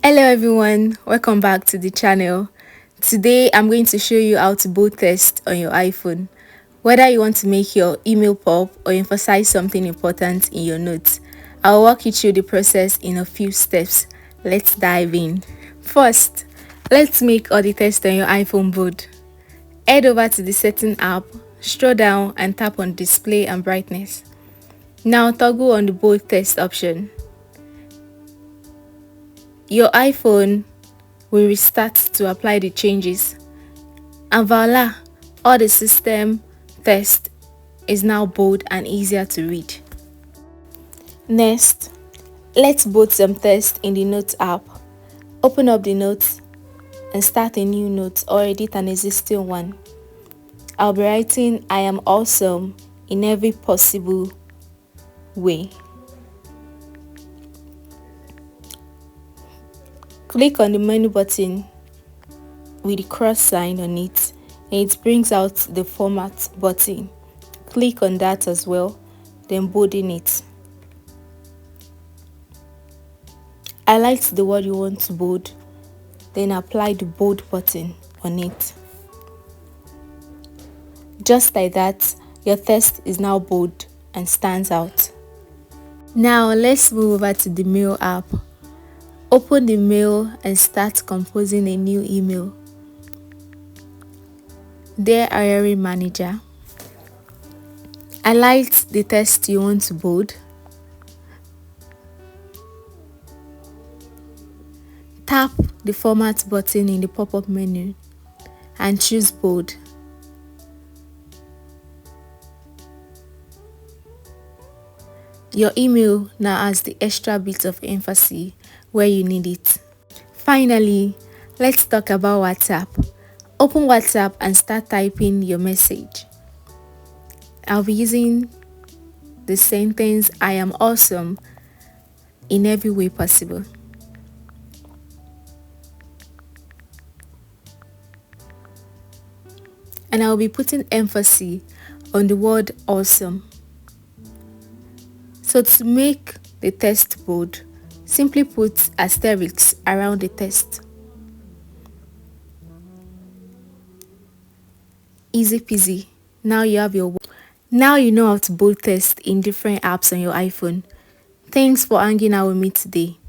Hello everyone, welcome back to the channel. Today I'm going to show you how to bold test on your iPhone. Whether you want to make your email pop or emphasize something important in your notes, I'll walk you through the process in a few steps. Let's dive in. First, let's make all the tests on your iPhone bold. Head over to the setting app, scroll down and tap on display and brightness. Now toggle on the bold test option. Your iPhone will restart to apply the changes, and voila, all the system text is now bold and easier to read. Next, let's bold some text in the Notes app. Open up the Notes and start a new note or edit an existing one. I'll be writing "I am awesome" in every possible way. Click on the menu button with the cross sign on it and it brings out the format button. Click on that as well, then bolding it. Highlight the word you want to bold, then apply the bold button on it. Just like that, your text is now bold and stands out. Now let's move over to the Mail app. Open the Mail and start composing a new email. Dear Hiring Manager, highlight the text you want to bold. Tap the format button in the pop-up menu and choose bold. Your email now has the extra bit of emphasis where you need it. Finally, let's talk about WhatsApp. Open WhatsApp and start typing your message. I'll be using the sentence "I am awesome" in every way possible. And I'll be putting emphasis on the word awesome. So to make the text bold, simply put asterisks around the text. Easy peasy. Now you know how to bold text in different apps on your iPhone. Thanks for hanging out with me today.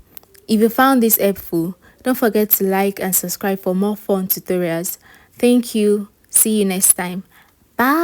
If you found this helpful, don't forget to like and subscribe for more fun tutorials. Thank you. See you next time. Bye.